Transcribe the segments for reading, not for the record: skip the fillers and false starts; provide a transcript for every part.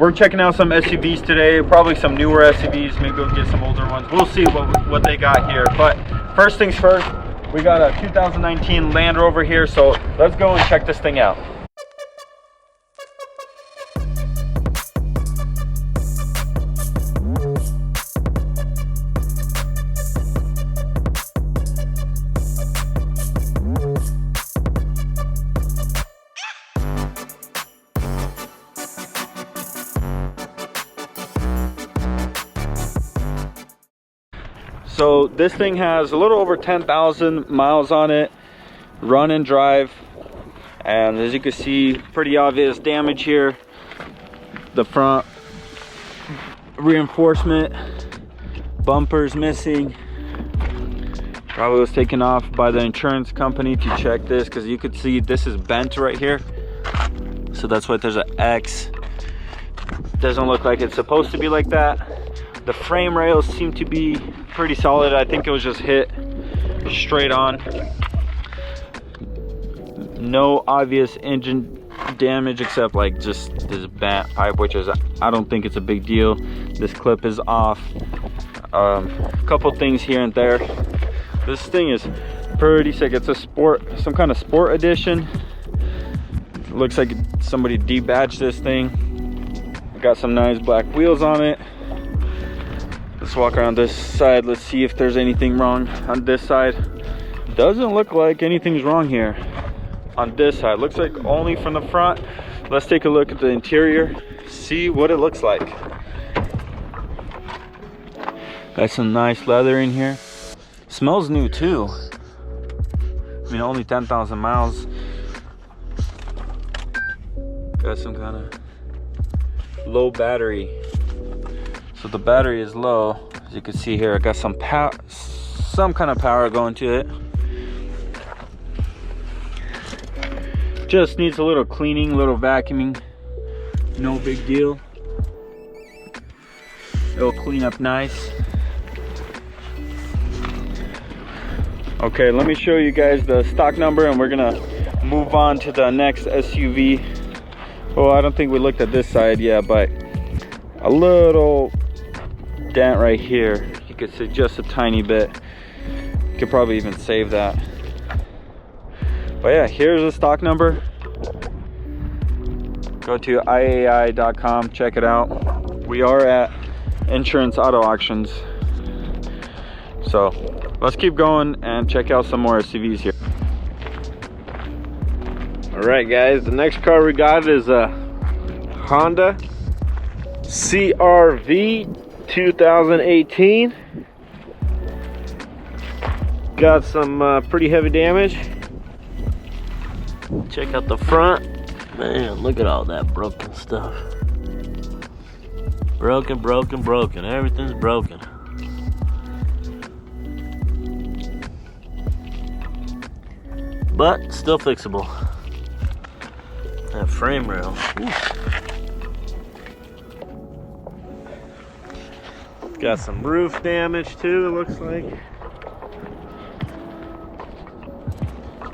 We're checking out some SUVs today, probably some newer SUVs, maybe we'll get some older ones. We'll see what they got here. But first things first, we got a 2019 Land Rover here, so let's go and check this thing out. So this thing has a little over 10,000 miles on it, run and drive, and as you can see, pretty obvious damage here. The front reinforcement, bumpers missing. Probably was taken off by the insurance company to check this, because you could see this is bent right here, so that's why there's an X. Doesn't look like it's supposed to be like that. The frame rails seem to be pretty solid. I think it was just hit straight on. No obvious engine damage except like just this bent pipe, which is, I don't think it's a big deal. This clip is off. A couple things here and there. This thing is pretty sick. It's a sport, some kind of sport edition. It looks like somebody debadged this thing. Got some nice black wheels on it. Let's walk around this side. Let's see if there's anything wrong on this side. Doesn't look like anything's wrong here on this side. Looks like only from the front. Let's take a look at the interior, see what it looks like. Got some nice leather in here. Smells new too. I mean, only 10,000 miles. Got some kind of low battery. So the battery is low, as you can see here. I got some power, some kind of power going to it. Just needs a little cleaning, a little vacuuming. No big deal. It'll clean up nice. Okay, let me show you guys the stock number, and we're gonna move on to the next SUV. Well, I don't think we looked at this side yet, but a little dent right here. You could see just a tiny bit. You could probably even save that. But yeah, here's the stock number. Go to IAA.com, check it out. We are at Insurance Auto Auctions. So let's keep going and check out some more SUVs here. All right, guys, the next car we got is a Honda CR-V 2018. Got some pretty heavy damage. Check out the front. Man, look at all that broken stuff. Broken. Everything's broken. But still fixable. That frame rail. Got some roof damage too, it looks like.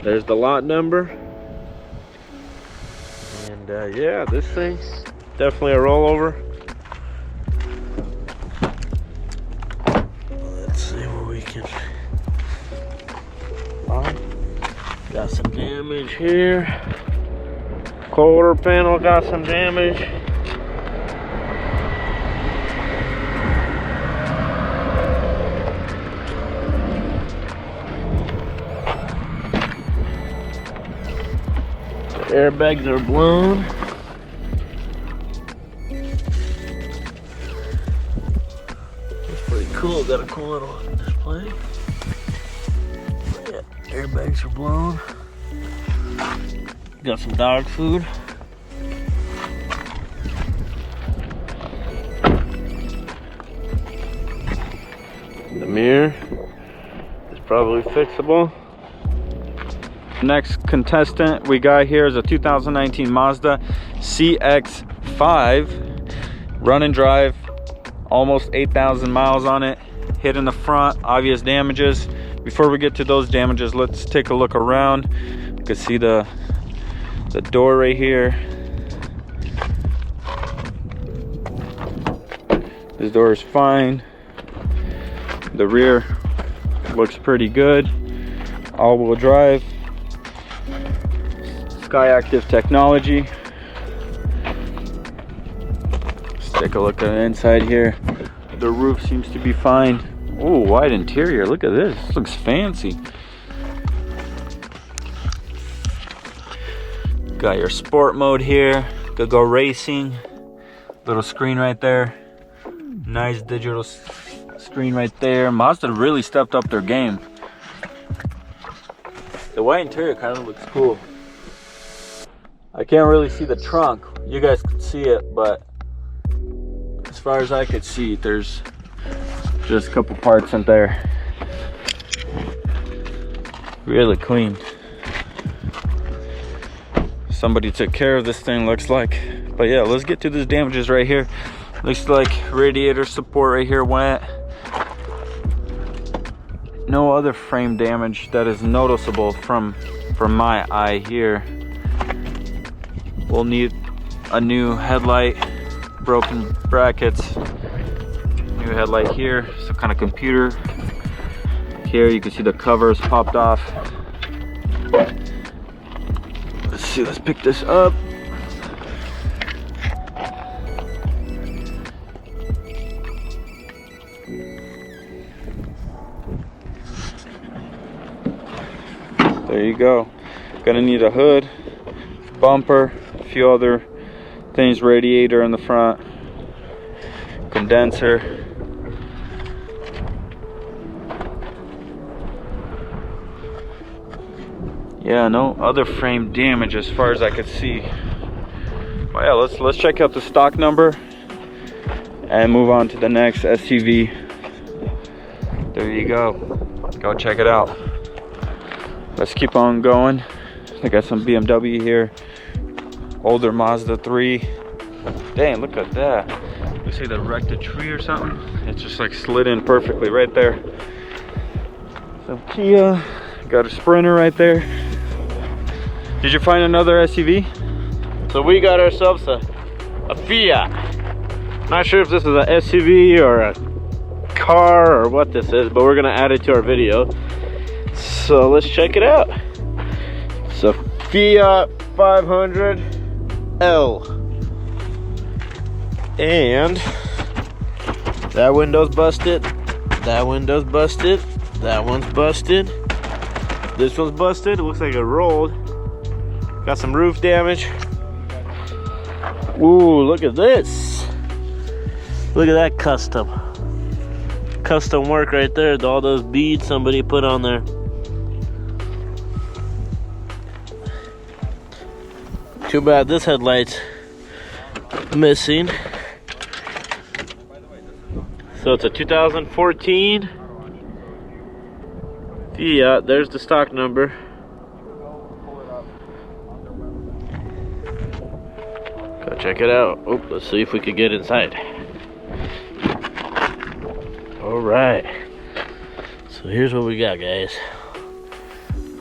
There's the lot number. And yeah, this thing, definitely a rollover. Let's see what we can find. Got some damage here. Quarter panel got some damage. Airbags are blown. That's pretty cool. Got a cool little display. Yeah, airbags are blown. Got some dog food. The mirror is probably fixable. Next contestant we got here is a 2019 Mazda CX5, run and drive, almost 8,000 miles on it. Hit in the front, obvious damages. Before we get to those damages, let's take a look around. You can see the door right here. This door is fine. The rear looks pretty good. All-wheel drive. Sky Active technology. Let's take a look at the inside here. The roof seems to be fine. Oh, wide interior. Look at this. This looks fancy. Got your sport mode here. Could go racing. Little screen right there. Nice digital screen right there. Mazda really stepped up their game. The white interior kind of looks cool. I can't really see the trunk. You guys could see it, but as far as I could see, there's just a couple parts in there. Really clean. Somebody took care of this thing, looks like. But yeah, let's get to these damages right here. Looks like radiator support right here went. No other frame damage that is noticeable from my eye here. We'll need a new headlight, broken brackets, new headlight here, some kind of computer. Here you can see the covers popped off. Let's see, let's pick this up. There you go. Gonna need a hood, bumper, a few other things, radiator in the front, condenser. Yeah, no other frame damage as far as I could see. Well, yeah, let's check out the stock number and move on to the next SUV. There you go. Go check it out. Let's keep on going. I got some BMW here. Older Mazda 3. Dang, look at that. Looks like they wrecked a tree or something. It's just like slid in perfectly right there. Some Kia. Got a Sprinter right there. Did you find another SUV? So we got ourselves a Fiat. Not sure if this is an SUV or a car or what this is, but we're gonna add it to our video. So let's check it out. It's a Fiat 500L. And that window's busted. That window's busted. That one's busted. This one's busted. It looks like it rolled. Got some roof damage. Ooh, look at this. Look at that custom work right there. All those beads somebody put on there. Too bad this headlight's missing. So it's a 2014 Fiat. There's the stock number. Go check it out. Oh, let's see if we could get inside. All right. So here's what we got, guys.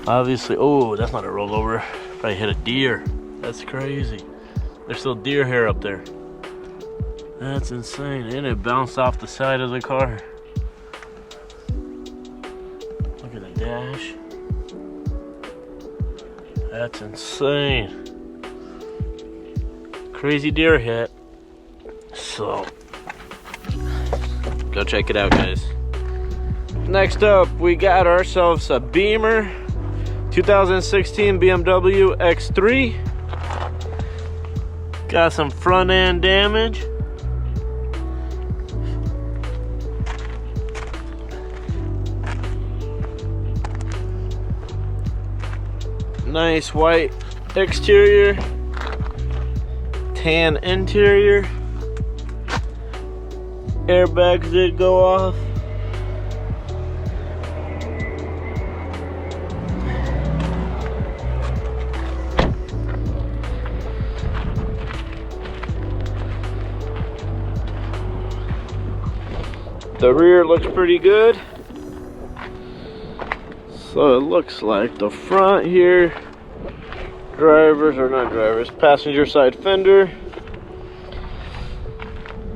Obviously, oh, that's not a rollover. Probably hit a deer. That's crazy. There's still deer hair up there. That's insane. And it bounced off the side of the car. Look at the dash. That's insane. Crazy deer hit. So, go check it out, guys. Next up, we got ourselves a Beamer. 2016 BMW X3. Got some front end damage. Nice white exterior, tan interior. Airbags did go off. The rear looks pretty good. So it looks like the front here, passenger side fender.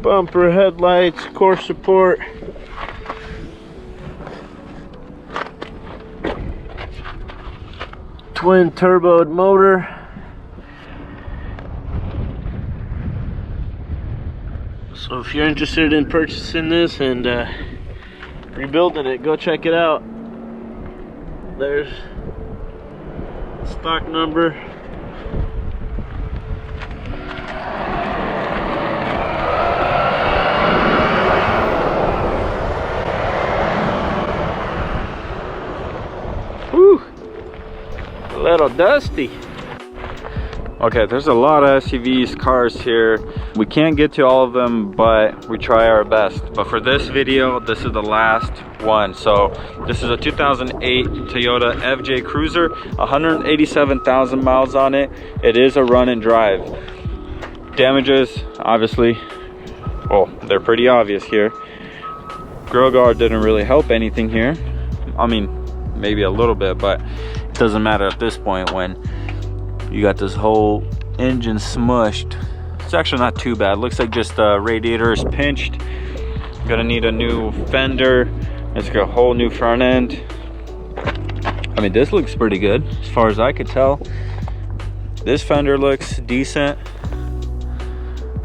Bumper, headlights, core support. Twin turboed motor. So if you're interested in purchasing this and rebuilding it, go check it out. There's stock number. Whew, a little dusty. Okay, there's a lot of SUVs, cars here. We can't get to all of them, but we try our best. But for this video, this is the last one. So this is a 2008 Toyota FJ Cruiser, 187,000 miles on it. It is a run and drive. Damages, obviously, well, they're pretty obvious here. Grill guard didn't really help anything here. I mean, maybe a little bit, but it doesn't matter at this point when you got this whole engine smushed. It's actually not too bad. Looks like just the radiator is pinched. Gonna need a new fender. It's got a whole new front end. I mean, this looks pretty good as far as I could tell. This fender looks decent.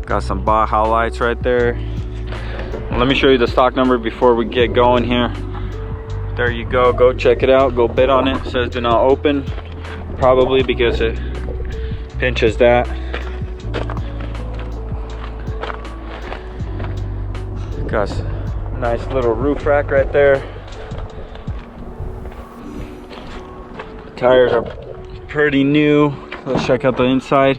Got some Baja lights right there. Let me show you the stock number before we get going here. There you go. Go check it out. Go bid on it. It says do not open. Probably because it pinches that. Got a nice little roof rack right there. The tires are pretty new. Let's check out the inside.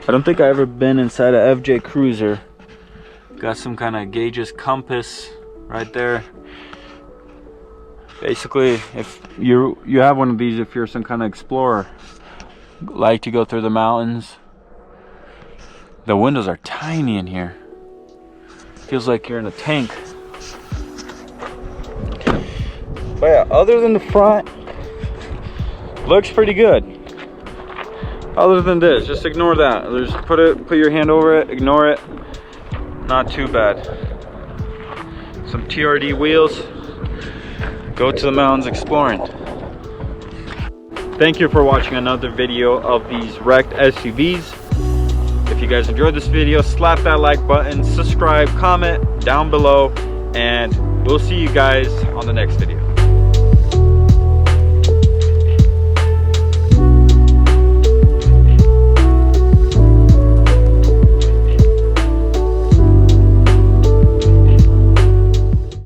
I don't think I've ever been inside a FJ Cruiser. Got some kind of gauges, compass right there. Basically, if you have one of these, if you're some kind of explorer, like to go through the mountains. The windows are tiny in here. Feels like you're in a tank. But yeah, other than the front, looks pretty good. Other than this, just ignore that. Just put your hand over it, ignore it. Not too bad. Some TRD wheels. Go to the mountains exploring. Thank you for watching another video of these wrecked SUVs. If you guys enjoyed this video, slap that like button, subscribe, comment down below, and we'll see you guys on the next video.